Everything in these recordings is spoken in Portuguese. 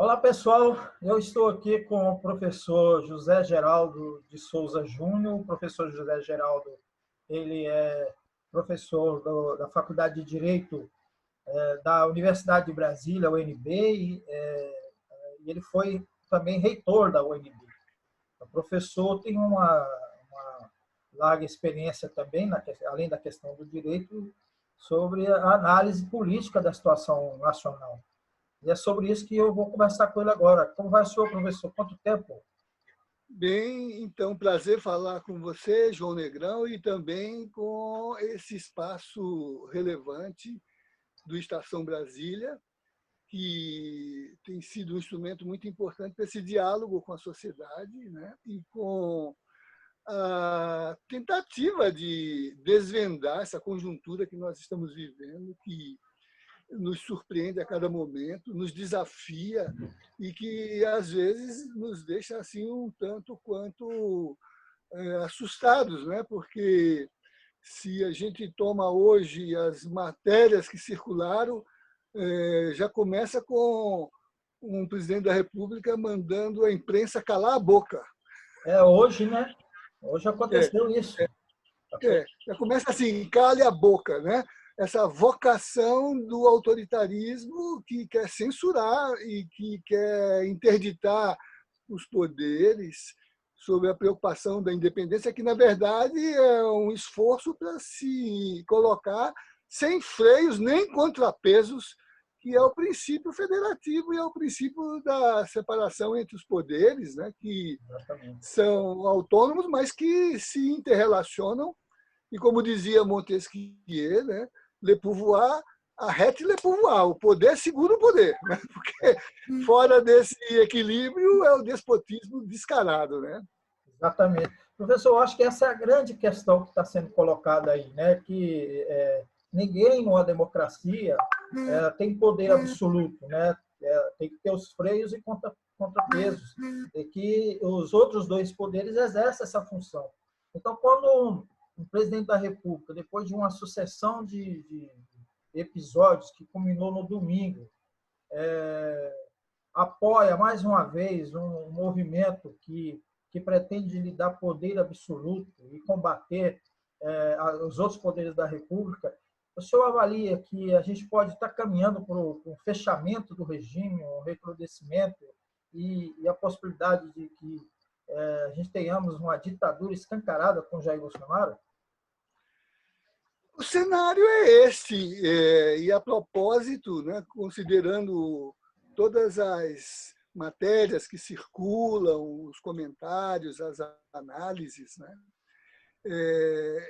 Olá, pessoal. Eu estou aqui com o professor José Geraldo de Souza Júnior. O professor José Geraldo, ele é professor da Faculdade de Direito da Universidade de Brasília, UNB, e ele foi também reitor da UNB. O professor tem uma larga experiência também, além da questão do direito, sobre a análise política da situação nacional. E é sobre isso que eu vou conversar com ele agora. Como vai o senhor, professor? Quanto tempo? Bem, então, prazer falar com você, João Negrão, e também com esse espaço relevante do Estação Brasília, que tem sido um instrumento muito importante para esse diálogo com a sociedade, né? E com a tentativa de desvendar essa conjuntura que nós estamos vivendo, que nos surpreende a cada momento, nos desafia e que, às vezes, nos deixa assim um tanto quanto assustados, né? Porque se a gente toma hoje as matérias que circularam, já começa com um presidente da República mandando a imprensa calar a boca. Hoje, né? Hoje É, aconteceu isso. já começa assim, cale a boca, né? Essa vocação do autoritarismo que quer censurar e que quer interditar os poderes sobre a preocupação da independência, que, na verdade, é um esforço para se colocar sem freios nem contrapesos, que é o princípio federativo e é o princípio da separação entre os poderes, né, que Exatamente. são autônomos, mas que se interrelacionam. E, como dizia Montesquieu, né, le pouvoir arrête le pouvoir, o poder segura o poder, né? Porque fora desse equilíbrio é o despotismo descarado, né? Exatamente. Professor, eu acho que essa é a grande questão que está sendo colocada aí, né? Que ninguém numa democracia tem poder absoluto, né? Tem que ter os freios e contrapesos, e que os outros dois poderes exercem essa função. Então, quando um presidente da República, depois de uma sucessão de episódios que culminou no domingo, apoia mais uma vez um movimento que pretende lhe dar poder absoluto e combater os outros poderes da República, o senhor avalia que a gente pode estar caminhando para um fechamento do regime, um recrudescimento e a possibilidade de que a gente tenhamos uma ditadura escancarada com Jair Bolsonaro? O cenário é esse, e a propósito, né, considerando todas as matérias que circulam, os comentários, as análises, né,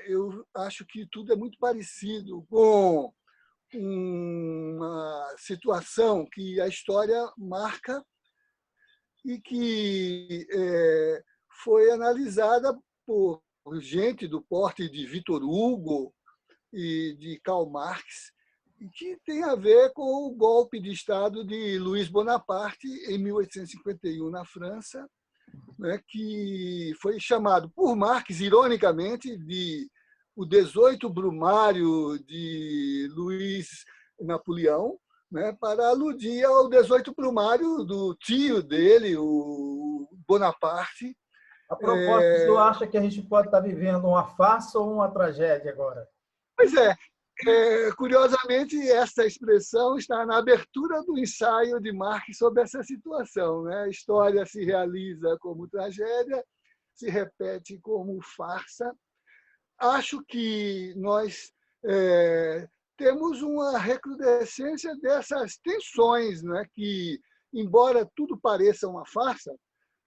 eu acho que tudo é muito parecido com uma situação que a história marca e que foi analisada por gente do porte de Victor Hugo e de Karl Marx, e que tem a ver com o golpe de Estado de Luiz Bonaparte em 1851 na França, né, que foi chamado por Marx, ironicamente, de o 18 Brumário de Luiz Napoleão, né, para aludir ao 18 Brumário do tio dele, o Bonaparte. A propósito, o senhor acha que a gente pode estar vivendo uma farsa ou uma tragédia agora? Pois é, curiosamente, essa expressão está na abertura do ensaio de Marx sobre essa situação, né? A história se realiza como tragédia, se repete como farsa. Acho que nós temos uma recrudescência dessas tensões, né? Que, embora tudo pareça uma farsa,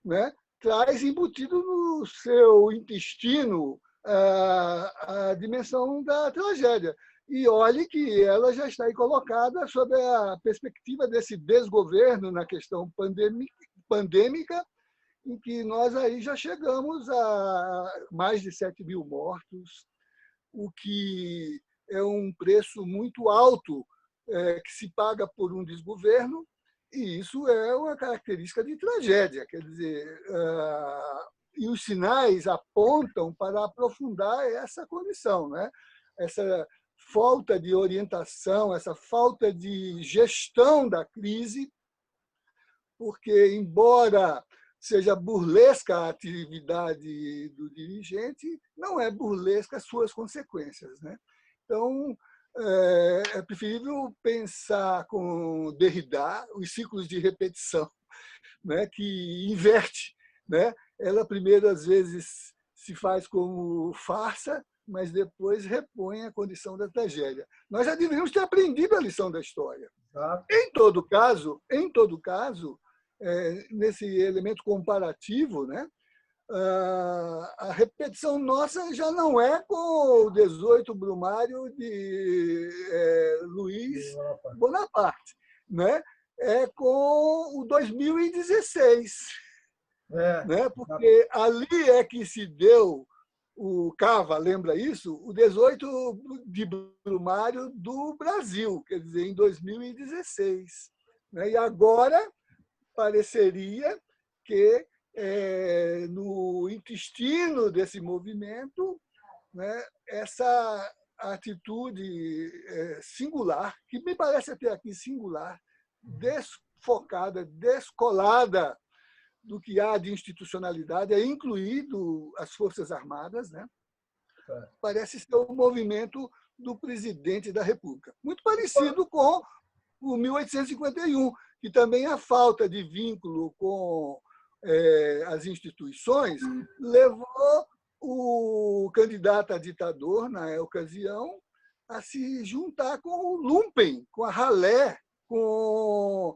né? Traz embutido no seu intestino a dimensão da tragédia. E olhe que ela já está aí colocada sob a perspectiva desse desgoverno na questão pandêmica, em que nós aí já chegamos a mais de 7.000 mortos, o que é um preço muito alto que se paga por um desgoverno, e isso é uma característica de tragédia. Quer dizer, e os sinais apontam para aprofundar essa condição, né? Essa falta de orientação, essa falta de gestão da crise, porque, embora seja burlesca a atividade do dirigente, não é burlesca as suas consequências, né? Então, é preferível pensar com Derrida os ciclos de repetição, né, que inverte, né? Ela primeiro às vezes se faz como farsa, mas depois repõe a condição da tragédia. Nós já deveríamos ter aprendido a lição da história. Exato. Em todo caso, nesse elemento comparativo, né, a repetição nossa já não é com o 18 Brumário de Luiz Bonaparte, né? É com o 2016, né? Porque ali é que se deu o Cava, lembra isso? O 18 de Brumário do Brasil, quer dizer, em 2016. Né? E agora pareceria que no intestino desse movimento, né, essa atitude singular, que me parece até aqui singular, desfocada, descolada do que há de institucionalidade, incluído as Forças Armadas, né, parece ser o movimento do presidente da República. Muito parecido com o 1851, que também a falta de vínculo com as instituições levou o candidato a ditador, na ocasião, a se juntar com o lumpen, com a ralé, com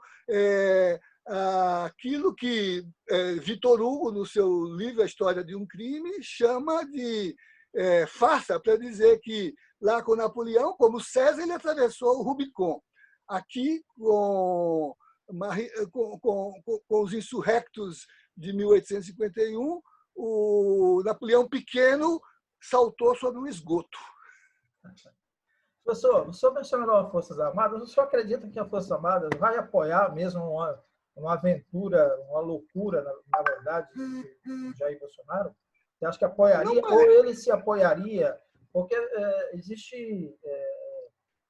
aquilo que Vitor Hugo, no seu livro A História de um Crime, chama de farsa, para dizer que lá com Napoleão, como César, ele atravessou o Rubicon. Aqui, com os insurrectos de 1851, o Napoleão Pequeno saltou sobre um esgoto. Professor, o senhor mencionou as Forças Armadas. O senhor acredita que as Forças Armadas vai apoiar mesmo uma aventura, uma loucura, na verdade, do Jair Bolsonaro? Você acha que apoiaria ou ele se apoiaria? Porque existe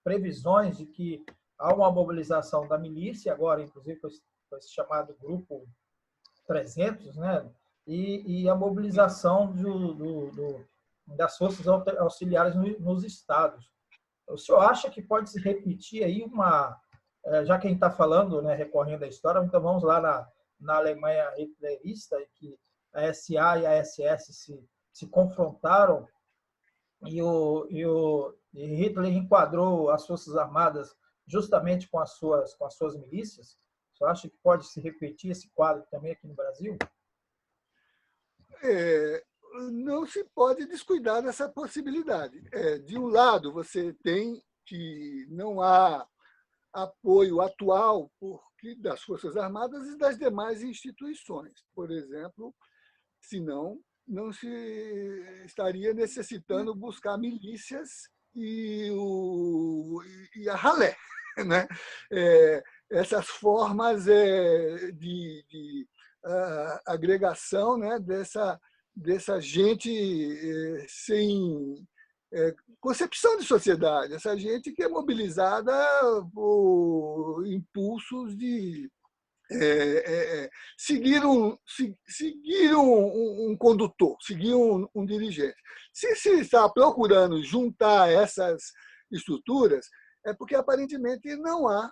previsões de que há uma mobilização da milícia agora, inclusive com esse chamado Grupo 300, né? E a mobilização das forças auxiliares nos estados. O senhor acha que pode se repetir aí já que a gente está falando, né, recorrendo à história, então vamos lá na Alemanha hitlerista, que a SA e a SS se confrontaram e Hitler enquadrou as Forças Armadas justamente com as suas milícias? O senhor acha que pode se repetir esse quadro também aqui no Brasil? Não se pode descuidar dessa possibilidade. De um lado, você tem que não há apoio atual das Forças Armadas e das demais instituições. Por exemplo, senão não se estaria necessitando buscar milícias e a ralé, né? Essas formas de agregação, né, dessa gente sem concepção de sociedade, essa gente que é mobilizada por impulsos de seguir um condutor, seguir um dirigente. Se está procurando juntar essas estruturas, é porque aparentemente não há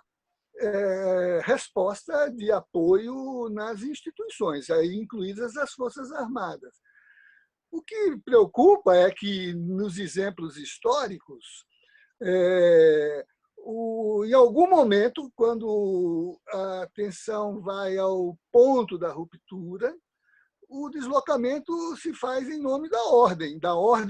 resposta de apoio nas instituições, aí incluídas as Forças Armadas. O que preocupa é que, nos exemplos históricos, em algum momento, quando a tensão vai ao ponto da ruptura, o deslocamento se faz em nome da ordem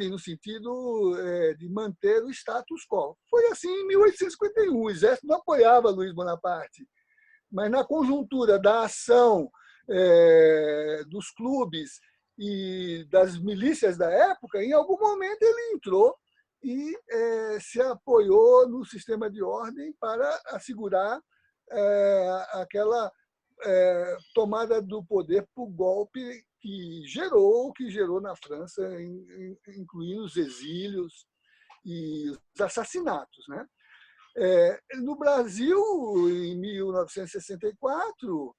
no sentido de manter o status quo. Foi assim em 1851, o exército não apoiava Luiz Bonaparte, mas na conjuntura da ação dos clubes e das milícias da época, em algum momento ele entrou e se apoiou no sistema de ordem para assegurar aquela tomada do poder por golpe que gerou na França, incluindo os exílios e os assassinatos, né? No Brasil, em 1964,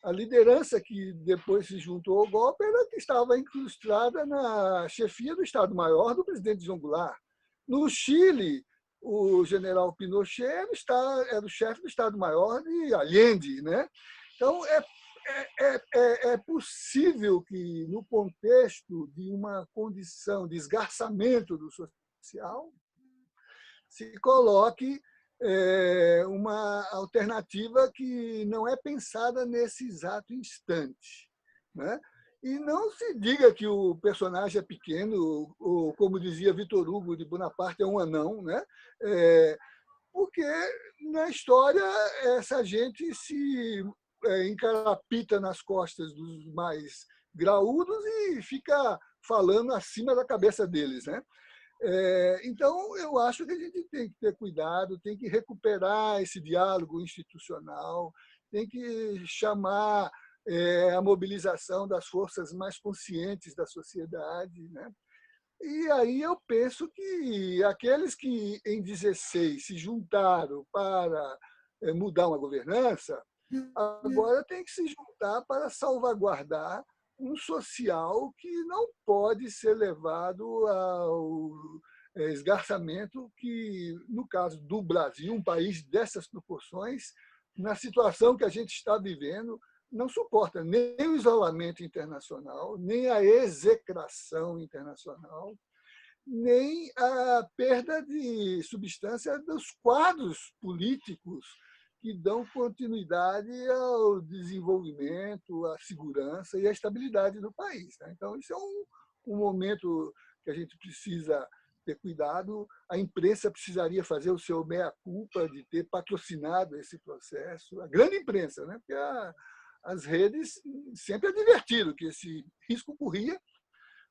A liderança que depois se juntou ao golpe era que estava incrustada na chefia do Estado-Maior do presidente João Goulart. No Chile, o general Pinochet era o chefe do Estado-Maior de Allende, né? Então, é possível que, no contexto de uma condição de esgarçamento do social, se coloque uma alternativa que não é pensada nesse exato instante, né? E não se diga que o personagem é pequeno, ou, como dizia Victor Hugo de Bonaparte, é um anão, né? Porque na história essa gente se encarapita nas costas dos mais graúdos e fica falando acima da cabeça deles, né? Então, eu acho que a gente tem que ter cuidado, tem que recuperar esse diálogo institucional, tem que chamar a mobilização das forças mais conscientes da sociedade, né? E aí eu penso que aqueles que, em 16, se juntaram para mudar uma governança, agora tem que se juntar para salvaguardar um social que não pode ser levado ao esgarçamento que, no caso do Brasil, um país dessas proporções, na situação que a gente está vivendo, não suporta nem o isolamento internacional, nem a execração internacional, nem a perda de substância dos quadros políticos que dão continuidade ao desenvolvimento, à segurança e à estabilidade do país. Então, isso é um momento que a gente precisa ter cuidado. A imprensa precisaria fazer o seu meia-culpa de ter patrocinado esse processo, a grande imprensa, né? Porque as redes sempre advertiram que esse risco corria,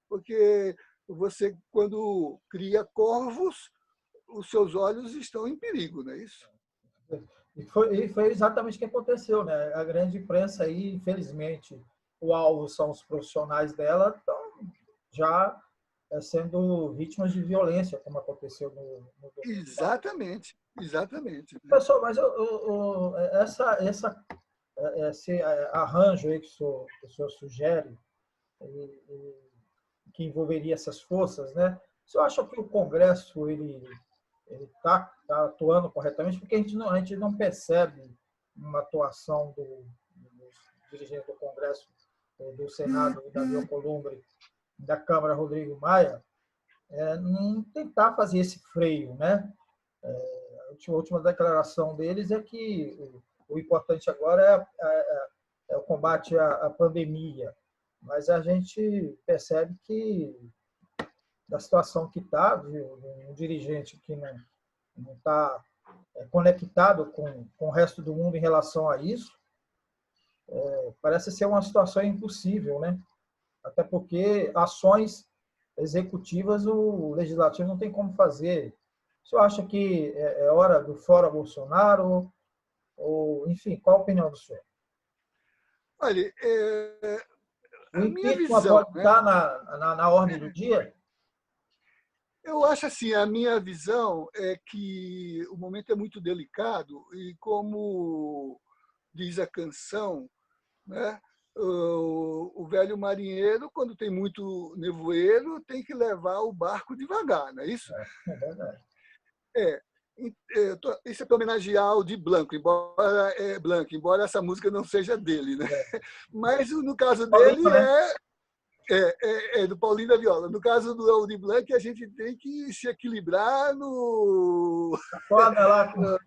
porque você, quando cria corvos, os seus olhos estão em perigo, não é isso? E foi exatamente o que aconteceu, né? A grande imprensa aí, infelizmente, o alvo são os profissionais dela, estão já sendo vítimas de violência, como aconteceu no domingo. Exatamente, exatamente. Pessoal, mas esse arranjo aí que o senhor sugere, que envolveria essas forças, né? O senhor acha que o Congresso ele está atuando corretamente? Porque a gente não percebe uma atuação dos dirigentes do Congresso, do Senado, Davi Alcolumbre, da Câmara, Rodrigo Maia, não tentar fazer esse freio, né? A última declaração deles é que o importante agora é o combate à pandemia, mas a gente percebe que da situação que está, de um dirigente que não está conectado com o resto do mundo em relação a isso, parece ser uma situação impossível, né? Até porque ações executivas o legislativo não tem como fazer. O senhor acha que é hora do fora Bolsonaro? Ou, enfim, qual a opinião do senhor? Olha, O a minha impeachment visão, pode né? estar na ordem do dia? Eu acho assim, a minha visão é que o momento é muito delicado e, como diz a canção, né? O velho marinheiro, quando tem muito nevoeiro, tem que levar o barco devagar, não é isso? É verdade. É. Isso é para homenagear o Di Blanco, embora essa música não seja dele, né? Mas no caso dele Paulinho, né? é do Paulinho da Viola. No caso do Aldir Blanc, a gente tem que se equilibrar Acorda lá com...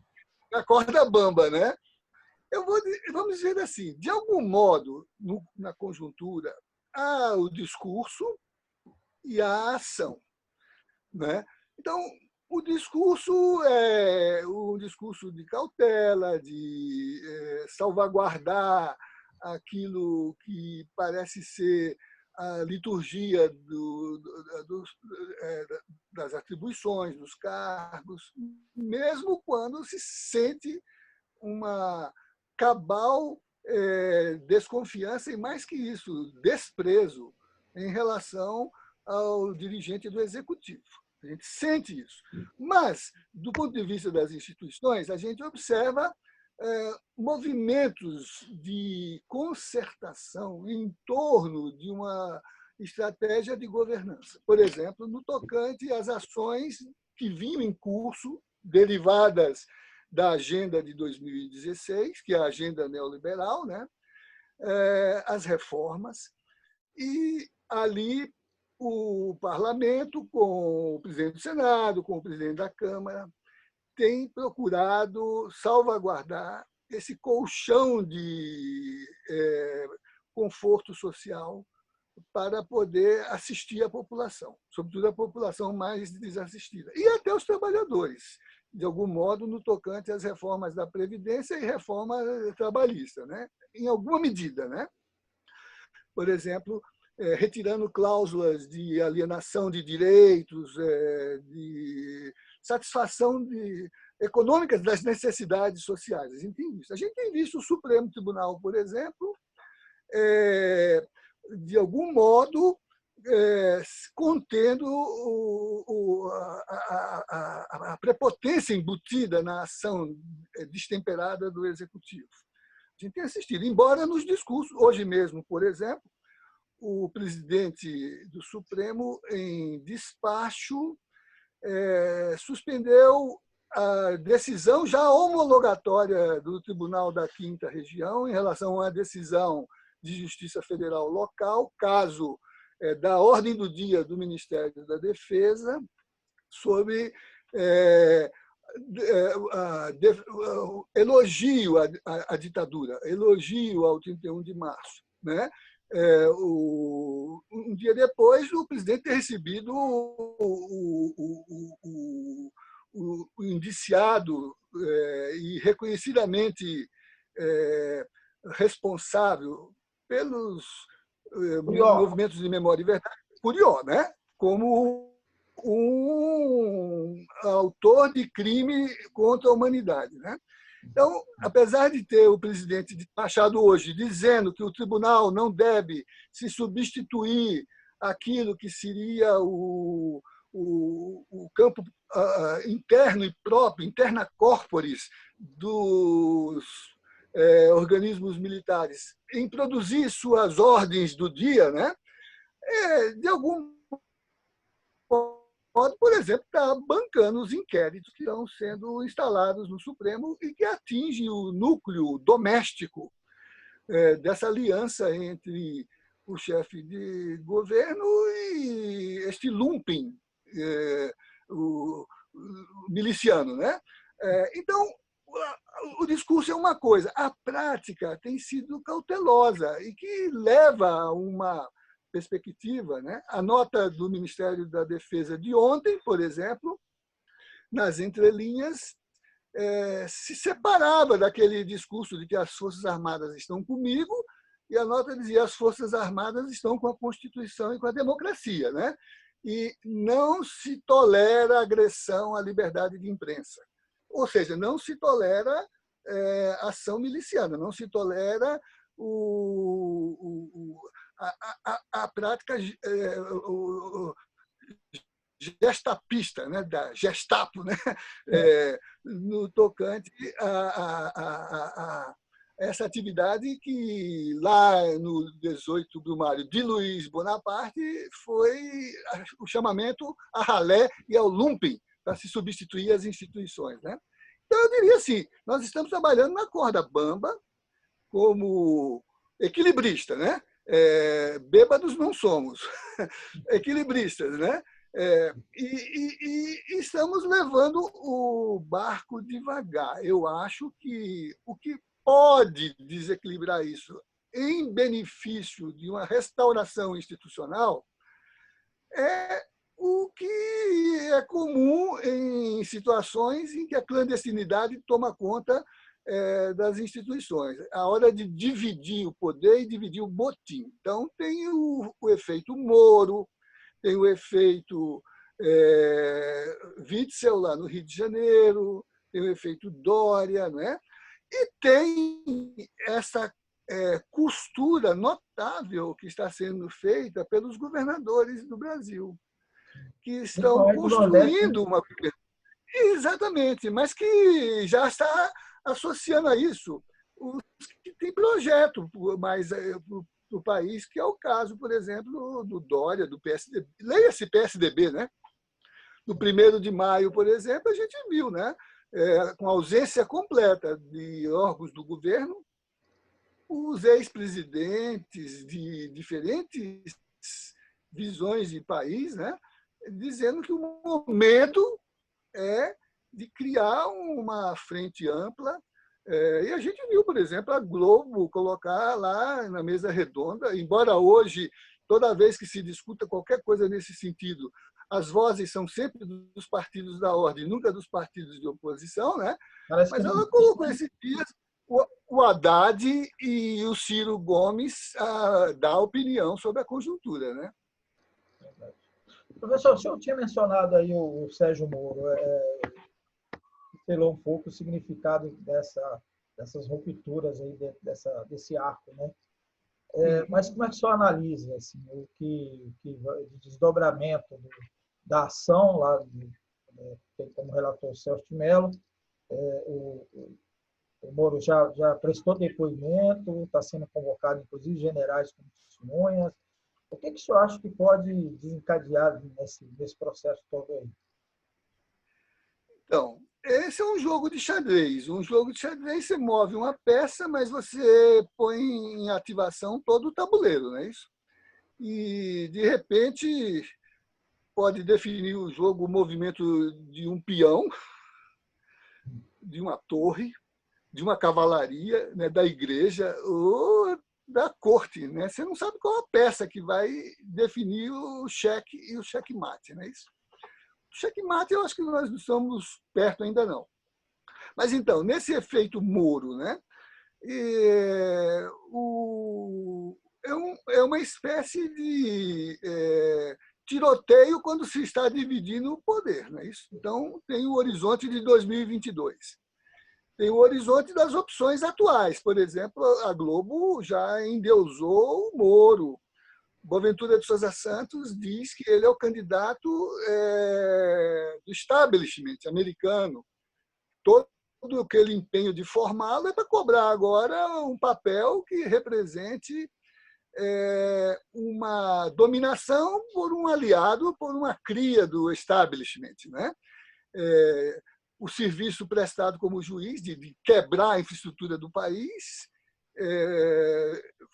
na corda bamba, né? Vamos dizer assim, de algum modo, na conjuntura, há o discurso e a ação, né? Então, o discurso é um discurso de cautela, de salvaguardar aquilo que parece ser a liturgia das atribuições, dos cargos, mesmo quando se sente uma cabal desconfiança e, mais que isso, desprezo em relação ao dirigente do executivo. A gente sente isso. Mas, do ponto de vista das instituições, a gente observa movimentos de concertação em torno de uma estratégia de governança. Por exemplo, no tocante às ações que vinham em curso, derivadas da agenda de 2016, que é a agenda neoliberal, né? As reformas, e ali o parlamento, com o presidente do Senado, com o presidente da Câmara, tem procurado salvaguardar esse colchão de conforto social para poder assistir a população, sobretudo a população mais desassistida, e até os trabalhadores, de algum modo, no tocante às reformas da Previdência e reforma trabalhista, né? Em alguma medida, né? Por exemplo, retirando cláusulas de alienação de direitos, de satisfação econômicas das necessidades sociais. A gente tem visto. A gente tem visto o Supremo Tribunal, por exemplo, de algum modo, contendo a prepotência embutida na ação destemperada do Executivo. A gente tem assistido, embora nos discursos, hoje mesmo, por exemplo, o presidente do Supremo, em despacho, suspendeu a decisão já homologatória do Tribunal da Quinta Região em relação à decisão de Justiça Federal local, caso da ordem do dia do Ministério da Defesa, sobre elogio à ditadura, elogio ao 31 de março. Né? Um dia depois, o presidente ter recebido o indiciado e reconhecidamente responsável pelos movimentos de memória e verdade, Curió, né? Como um autor de crime contra a humanidade. Né? Então, apesar de ter o presidente despachado hoje dizendo que o tribunal não deve se substituir àquilo que seria o campo interno e próprio, interna corporis dos organismos militares, em produzir suas ordens do dia, né? De algum modo, por exemplo, está bancando os inquéritos que estão sendo instalados no Supremo e que atingem o núcleo doméstico dessa aliança entre o chefe de governo e este lumpen o miliciano. Né? Então, o discurso é uma coisa, a prática tem sido cautelosa e que leva a uma perspectiva. Né? A nota do Ministério da Defesa de ontem, por exemplo, nas entrelinhas, se separava daquele discurso de que as Forças Armadas estão comigo, e a nota dizia as Forças Armadas estão com a Constituição e com a democracia. Né? E não se tolera agressão à liberdade de imprensa. Ou seja, não se tolera ação miliciana, não se tolera a prática gestapista, né, da Gestapo, né, no tocante a essa atividade que, lá no 18 Brumário de Luiz Bonaparte, foi o chamamento à ralé e ao lumpen para se substituir as instituições. Né? Então, eu diria assim, nós estamos trabalhando na corda bamba como equilibristas, né? Bêbados não somos, equilibristas, né? E estamos levando o barco devagar. Eu acho que o que pode desequilibrar isso em benefício de uma restauração institucional é o que é comum em situações em que a clandestinidade toma conta das instituições. A hora de dividir o poder e dividir o botim. Então, tem o efeito Moro, tem o efeito Witzel, lá no Rio de Janeiro, tem o efeito Dória, não é? E tem essa costura notável que está sendo feita pelos governadores do Brasil, que estão construindo uma... Exatamente, mas que já está associando a isso os que têm projeto mais para o país, que é o caso, por exemplo, do Dória, do PSDB. Leia-se PSDB, né? No 1º de maio, por exemplo, a gente viu, né? Com ausência completa de órgãos do governo, os ex-presidentes de diferentes visões de país, né? Dizendo que o momento é de criar uma frente ampla. E a gente viu, por exemplo, a Globo colocar lá na mesa redonda, embora hoje, toda vez que se discuta qualquer coisa nesse sentido, as vozes são sempre dos partidos da ordem, nunca dos partidos de oposição, né? Mas ela colocou esses dias o Haddad e o Ciro Gomes a dar opinião sobre a conjuntura, né? Professor, o senhor tinha mencionado aí o Sérgio Moro, falou um pouco o significado dessas rupturas aí desse arco, né? Mas como é que o senhor analisa assim, o que de desdobramento da ação lá, como relatou o Celso de Mello, o Moro já prestou depoimento, está sendo convocado, inclusive, generais como testemunhas. O que o senhor acha que pode desencadear nesse processo todo aí? Então, esse é um jogo de xadrez. Um jogo de xadrez, você move uma peça, mas você põe em ativação todo o tabuleiro, não é isso? E, de repente, pode definir o jogo, o movimento de um peão, de uma torre, de uma cavalaria, né, da igreja ou da corte, né? Você não sabe qual a peça que vai definir o cheque e o checkmate, não é isso? O checkmate, eu acho que nós não estamos perto ainda não. Mas então, nesse efeito Moro, né? É uma espécie de tiroteio quando se está dividindo o poder, não é isso? Então, tem o horizonte de 2022. Tem o horizonte das opções atuais. Por exemplo, a Globo já endeusou o Moro. Boaventura de Sousa Santos diz que ele é o candidato do establishment americano. Todo aquele empenho de formá-lo é para cobrar agora um papel que represente uma dominação por um aliado, por uma cria do establishment, né? O serviço prestado como juiz de quebrar a infraestrutura do país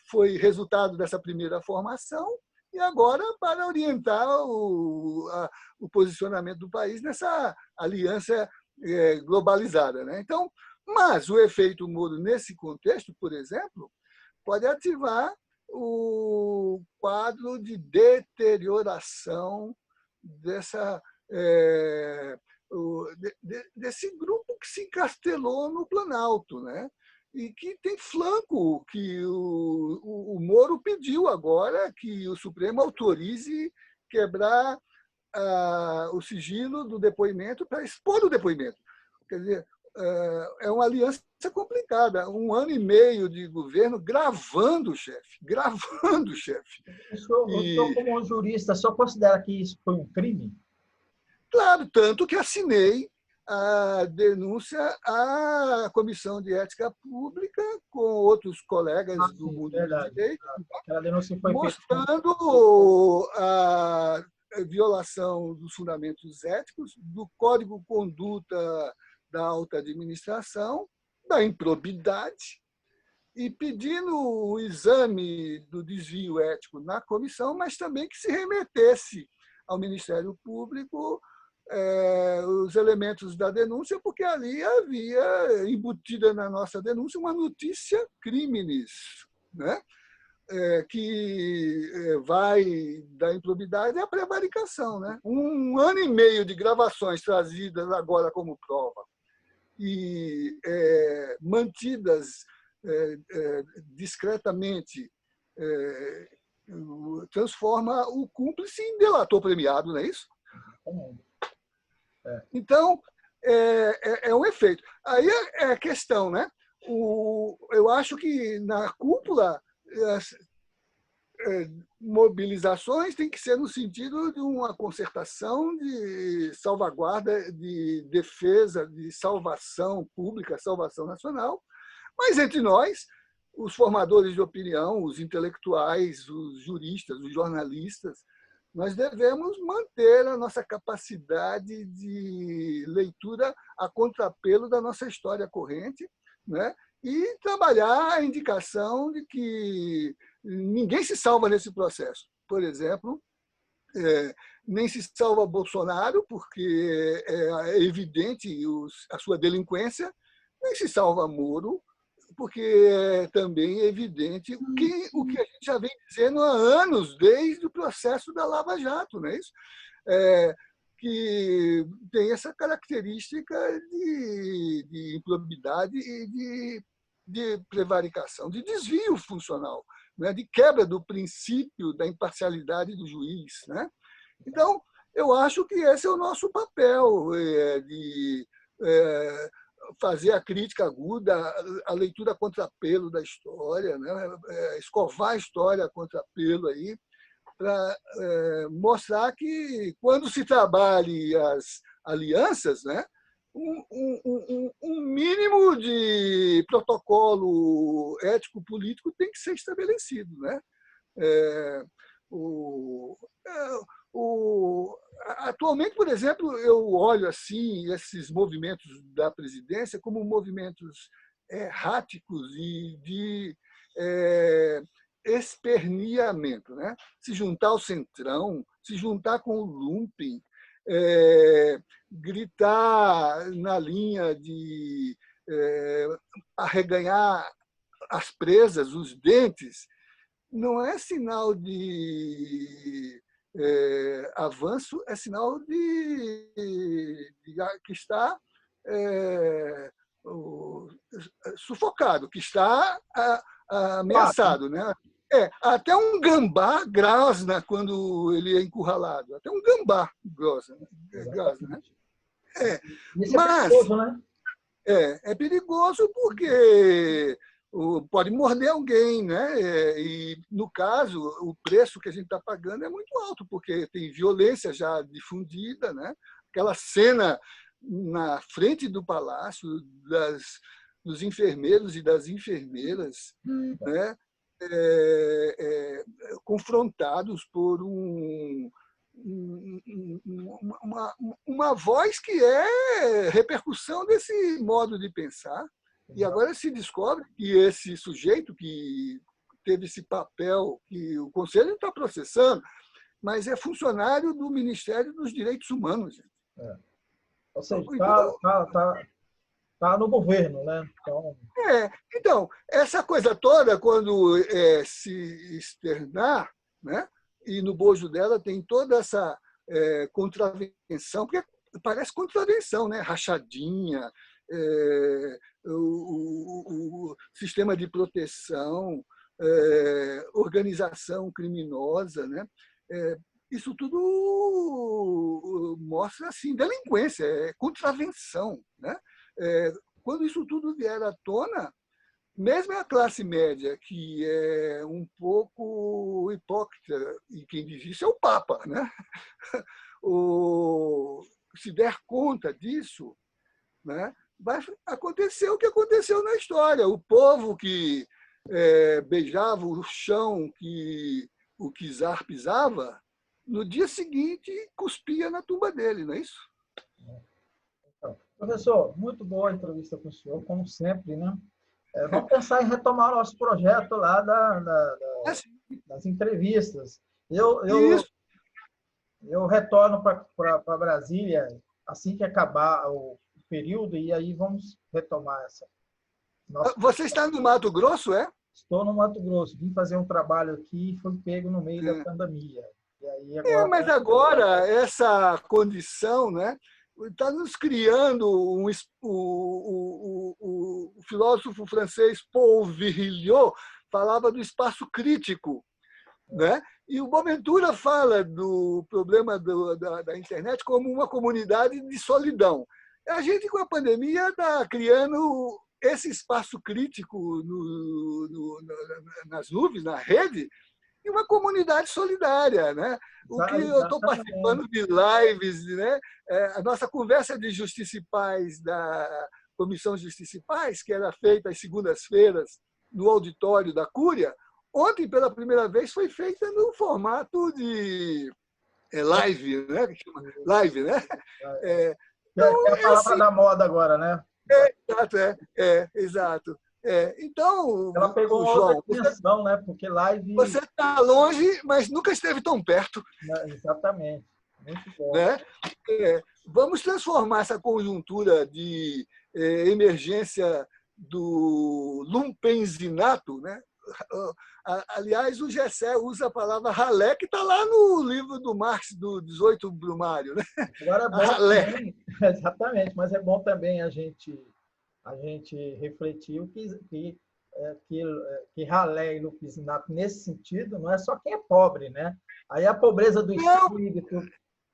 foi resultado dessa primeira formação e agora para orientar o posicionamento do país nessa aliança globalizada, né? Então, mas o efeito Moro nesse contexto, por exemplo, pode ativar o quadro de deterioração desse grupo que se encastelou no Planalto, né? E que tem flanco, que o Moro pediu agora que o Supremo autorize quebrar o sigilo do depoimento para expor o depoimento. Quer dizer, é uma aliança complicada. 1 ano e meio de governo gravando o chefe. O senhor, como jurista, só considera que isso foi um crime? Claro, tanto que assinei a denúncia à Comissão de Ética Pública com outros colegas do mundo do direito, Aquela denúncia foi mostrando a violação dos fundamentos éticos, do Código de Conduta da alta administração, da improbidade, e pedindo o exame do desvio ético na comissão, mas também que se remetesse ao Ministério Público os elementos da denúncia, porque ali havia embutida na nossa denúncia uma notícia criminis, né? Que vai da improbidade à prevaricação, né? 1 ano e meio de gravações trazidas agora como prova e mantidas discretamente transforma o cúmplice em delator premiado, não é isso? Então, é um efeito. Aí é a questão, né? Eu acho que na cúpula mobilizações têm que ser no sentido de uma concertação de salvaguarda, de defesa, de salvação pública, salvação nacional, mas entre nós, os formadores de opinião, os intelectuais, os juristas, os jornalistas, nós devemos manter a nossa capacidade de leitura a contrapelo da nossa história corrente, né? E trabalhar a indicação de que ninguém se salva nesse processo. Por exemplo, nem se salva Bolsonaro, porque é evidente a sua delinquência, nem se salva Moro, porque é também evidente o que a gente já vem dizendo há anos, desde o processo da Lava Jato, não é isso? Que tem essa característica de improbidade e de prevaricação, de desvio funcional, né? De quebra do princípio da imparcialidade do juiz, né? Então, eu acho que esse é o nosso papel, de fazer a crítica aguda, a leitura a contrapelo da história, né? Escovar a história a contrapelo aí, para mostrar que, quando se trabalhe as alianças, né, um mínimo de protocolo ético-político tem que ser estabelecido, né? Atualmente, por exemplo, eu olho assim esses movimentos da presidência como movimentos erráticos e de esperneamento, né? Se juntar ao Centrão, se juntar com o Lumping, gritar na linha de arreganhar as presas, os dentes, não é sinal de avanço, é sinal de que está sufocado, que está ameaçado, né? Até um gambá grosna quando ele é encurralado. Até um gambá grosna, né? Isso é perigoso, né? É perigoso porque pode morder alguém, né? E, no caso, o preço que a gente está pagando é muito alto, porque tem violência já difundida, né? Aquela cena na frente do palácio dos enfermeiros e das enfermeiras, né? Confrontados por uma voz que é repercussão desse modo de pensar. E agora se descobre que esse sujeito que teve esse papel, que o Conselho está processando, mas é funcionário do Ministério dos Direitos Humanos. Ou seja, está no governo, né? Então, essa coisa toda, quando se externar, né? E no bojo dela tem toda essa contravenção, porque parece contravenção, né? Rachadinha, o sistema de proteção, organização criminosa, né? Isso tudo mostra assim, delinquência, contravenção, né? Quando isso tudo vier à tona, mesmo a classe média, que é um pouco hipócrita, e quem diz isso é o Papa, né? Se der conta disso, né, vai acontecer o que aconteceu na história. O povo que beijava o chão que o czar pisava, no dia seguinte cuspia na tumba dele, não é isso? Professor, muito boa a entrevista com o senhor, como sempre, né? Vamos pensar em retomar o nosso projeto lá das entrevistas. Eu retorno para Brasília assim que acabar o período, e aí vamos retomar essa. Você está no Mato Grosso, é? Estou no Mato Grosso. Vim fazer um trabalho aqui e fui pego no meio da pandemia. E aí agora... mas agora, essa condição, né, está nos criando o filósofo francês Paul Virilio falava do espaço crítico, né? E o Boaventura fala do problema da internet como uma comunidade de solidão. A gente, com a pandemia, está criando esse espaço crítico nas nuvens, na rede, e uma comunidade solidária, né? O que eu estou participando de lives, né? A nossa conversa de Justiça e Paz da Comissão Justiça e Paz, que era feita às segundas-feiras no auditório da Cúria, ontem, pela primeira vez, foi feita no formato de live, né? Live, né? Então, é a palavra assim, da moda agora, né? Exato, exato. Então, ela pegou uma João, outra dimensão, né? Porque live... Você está longe, mas nunca esteve tão perto. Exatamente. Muito bom. Né? Vamos transformar essa conjuntura de emergência do lumpenzinato, né? Aliás, o Gessé usa a palavra ralé, que está lá no livro do Marx, do 18 Brumário. Né? Agora é bom ralé. Também, exatamente, mas é bom também a gente refletir o que ralé e lumpenzinato nesse sentido não é só quem é pobre, né? Aí a pobreza do espírito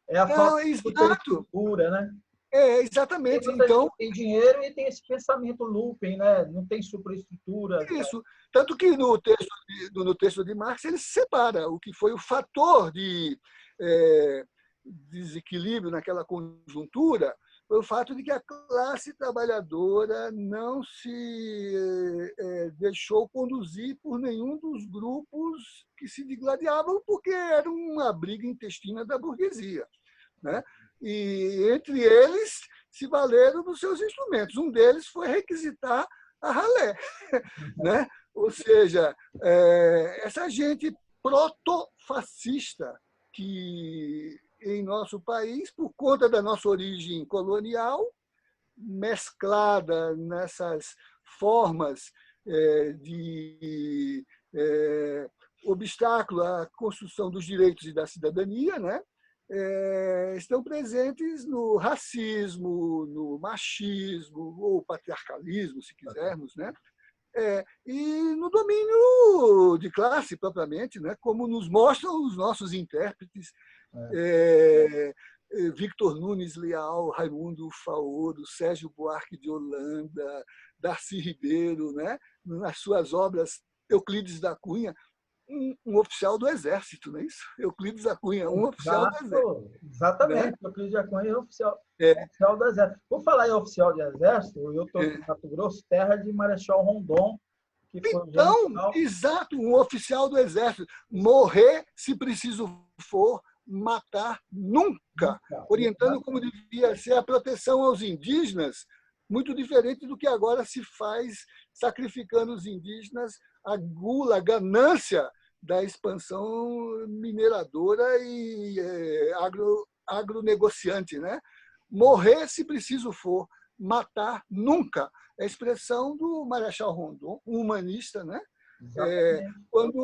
é a falta de cultura, né? Exatamente. Então, tem dinheiro e tem esse pensamento looping, né? Não tem superestrutura. Isso. Tanto que no texto de Marx ele separa o que foi o fator de desequilíbrio naquela conjuntura, foi o fato de que a classe trabalhadora não se deixou conduzir por nenhum dos grupos que se digladiavam, porque era uma briga intestina da burguesia. Né? E, entre eles, se valeram dos seus instrumentos. Um deles foi requisitar a ralé. Né? Ou seja, essa gente protofascista que em nosso país, por conta da nossa origem colonial, mesclada nessas formas de obstáculo à construção dos direitos e da cidadania, né? Estão presentes no racismo, no machismo, ou patriarcalismo, se quisermos, né? E no domínio de classe, propriamente, né? Como nos mostram os nossos intérpretes, Victor Nunes Leal, Raimundo Faoro, Sérgio Buarque de Holanda, Darcy Ribeiro, né? Nas suas obras, Euclides da Cunha, um oficial do Exército, não é isso? Euclides da Cunha, um oficial do Exército. Exatamente, né? Euclides da Cunha é oficial do Exército. Por falar em oficial de Exército, eu estou em Mato Grosso, terra de Marechal Rondon, que foi então, exato, um oficial do Exército. Morrer, se preciso for, matar nunca. Orientando como devia ser a proteção aos indígenas, muito diferente do que agora se faz, sacrificando os indígenas à gula, à ganância da expansão mineradora e agronegociante. Né? Morrer, se preciso for, matar nunca. É a expressão do Marechal Rondon, um humanista, né? Quando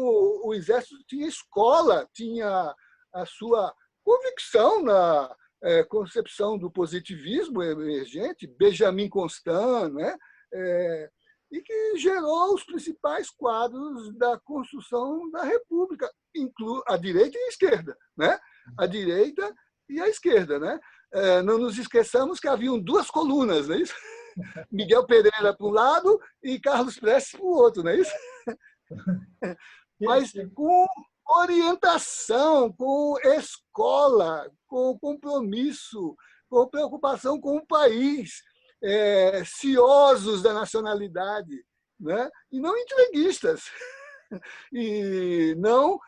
o Exército tinha escola, tinha a sua convicção na concepção do positivismo emergente, Benjamin Constant, né? E que gerou os principais quadros da construção da República, a direita e a esquerda, né? A direita e a esquerda, né? Não nos esqueçamos que haviam duas colunas, não é isso? Miguel Pereira para um lado e Carlos Prestes para o outro, não é isso? Mas com orientação, com escola, com compromisso, com preocupação com o país, ciosos da nacionalidade, né? E não entreguistas, e não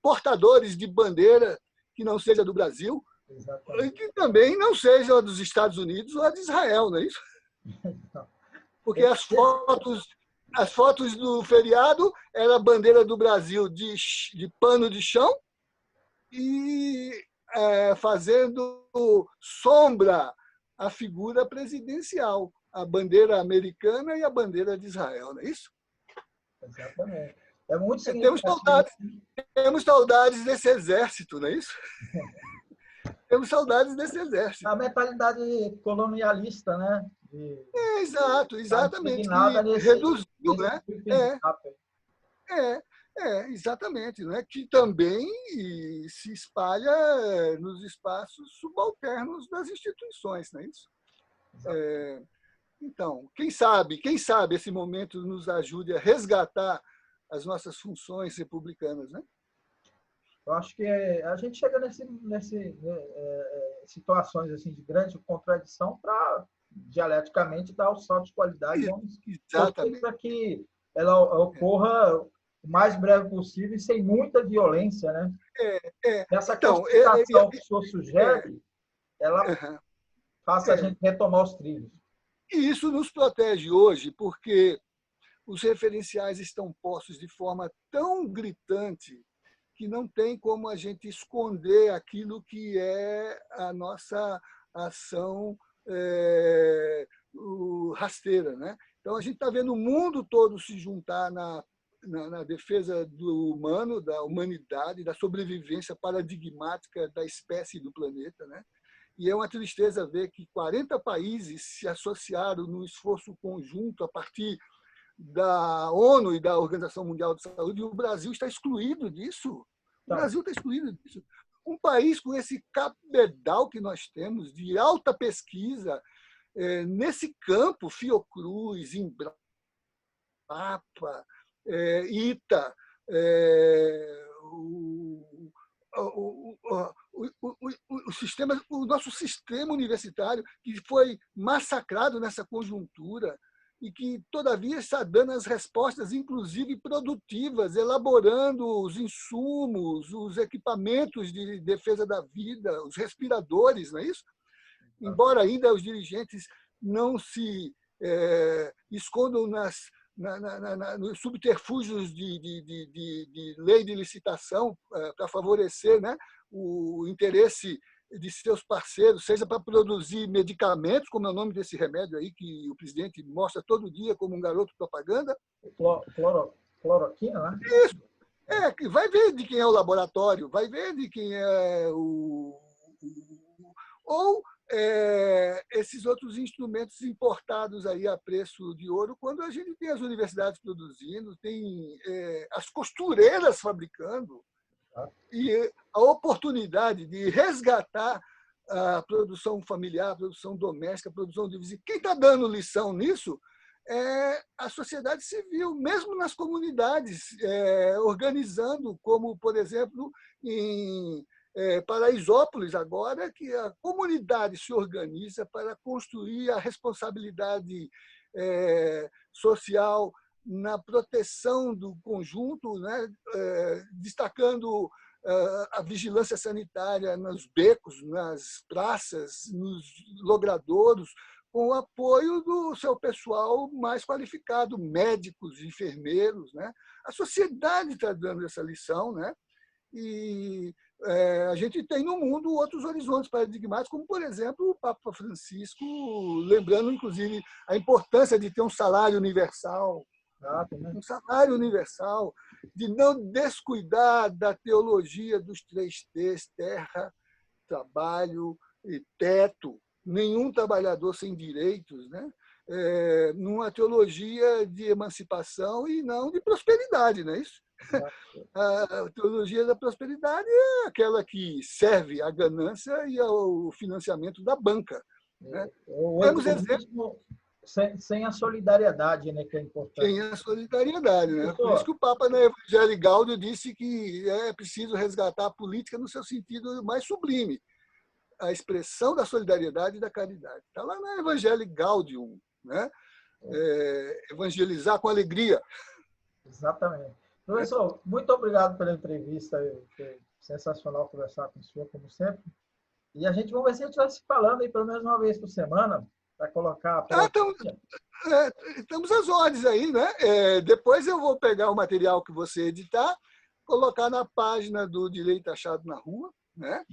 portadores de bandeira que não seja do Brasil, e que também não seja dos Estados Unidos ou a de Israel, não é isso? Porque as fotos do feriado era a bandeira do Brasil de pano de chão e fazendo sombra à figura presidencial, a bandeira americana e a bandeira de Israel, não é isso? Exatamente. É muito temos saudades desse exército, não é isso? Temos saudades desse exército. A mentalidade colonialista, né? Exato, exatamente. Reduziu, né? Exatamente, né? Que também se espalha nos espaços subalternos das instituições, não é isso? Então, quem sabe esse momento nos ajude a resgatar as nossas funções republicanas, né? Eu acho que a gente chega situações assim de grande contradição para dialeticamente dar o salto de qualidade. Vamos torcer Exatamente. para que ela ocorra o mais breve possível e sem muita violência, né? Essa Então, classificação que o senhor sugere, ela faça a gente retomar os trilhos. e isso nos protege hoje, porque os referenciais estão postos de forma tão gritante que não tem como a gente esconder aquilo que é a nossa ação rasteira, né? Então, a gente está vendo o mundo todo se juntar na defesa do humano, da humanidade, da sobrevivência paradigmática da espécie do planeta, né? E é uma tristeza ver que 40 países se associaram num esforço conjunto a partir da ONU e da Organização Mundial de Saúde, e o Brasil está excluído disso. O Brasil está excluído disso. Um país com esse cabedal que nós temos de alta pesquisa nesse campo, Fiocruz, Embrapa, ITA, o nosso sistema universitário, que foi massacrado nessa conjuntura e que, todavia, está dando as respostas, inclusive produtivas, elaborando os insumos, os equipamentos de defesa da vida, os respiradores, não é isso? Embora ainda os dirigentes não se escondam nos subterfúgios de lei de licitação para favorecer, né, o interesse de seus parceiros, seja para produzir medicamentos, como é o nome desse remédio aí que o presidente mostra todo dia como um garoto propaganda. Cloroquina, né? Isso. Que vai ver de quem é o laboratório, vai ver de quem é ou esses outros instrumentos importados aí a preço de ouro, quando a gente tem as universidades produzindo, tem as costureiras fabricando, e a oportunidade de resgatar a produção familiar, a produção doméstica, a produção de vizinho. Quem está dando lição nisso é a sociedade civil, mesmo nas comunidades, organizando, como, por exemplo, em Paraisópolis, agora, que a comunidade se organiza para construir a responsabilidade social na proteção do conjunto, né? Destacando a vigilância sanitária nos becos, nas praças, nos logradouros, com o apoio do seu pessoal mais qualificado, médicos, enfermeiros, né? A sociedade está dando essa lição, né? E a gente tem no mundo outros horizontes paradigmáticos, como, por exemplo, o Papa Francisco, lembrando, inclusive, a importância de ter um salário universal, de não descuidar da teologia dos 3 T's, terra, trabalho e teto, nenhum trabalhador sem direitos, né? Numa teologia de emancipação e não de prosperidade, não é isso? A teologia da prosperidade é aquela que serve à ganância e ao financiamento da banca, né? Temos exemplo sem a solidariedade, né, que é importante. Sem a solidariedade, né? Por isso que o Papa, na Evangelii Gaudium, disse que é preciso resgatar a política no seu sentido mais sublime, a expressão da solidariedade e da caridade. Está lá na Evangelii Gaudium, né? Evangelizar com alegria. Exatamente. Professor, muito obrigado pela entrevista. Foi sensacional conversar com o senhor, como sempre. E a gente vai ver se a gente vai se falando aí pelo menos uma vez por semana, para colocar a estamos às ordens aí, né? Depois eu vou pegar o material que você editar, colocar na página do Direito Achado na Rua, né?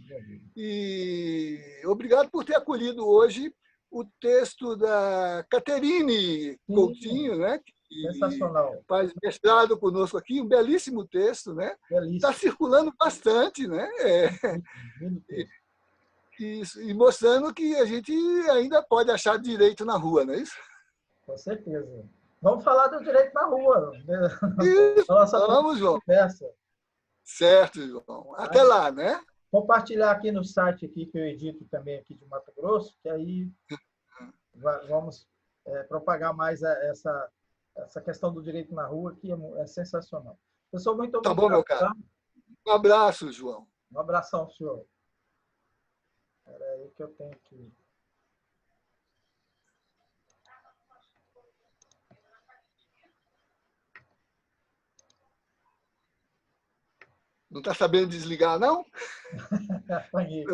E obrigado por ter acolhido hoje o texto da Caterine Coutinho, né? Sensacional. Faz mestrado conosco aqui, um belíssimo texto, né? Está circulando bastante, né? Isso, e mostrando que a gente ainda pode achar direito na rua, não é isso? Com certeza. Vamos falar do direito na rua. Isso, vamos, João. Certo, João. Até lá, né? Compartilhar aqui no site aqui, que eu edito também aqui de Mato Grosso, que aí vamos propagar mais essa questão do direito na rua aqui é sensacional. Pessoal, muito Tá obrigado. bom, meu caro. Um abraço, João. Um abração, senhor. Espera aí que eu tenho que... Não está sabendo desligar, não? Apanhei.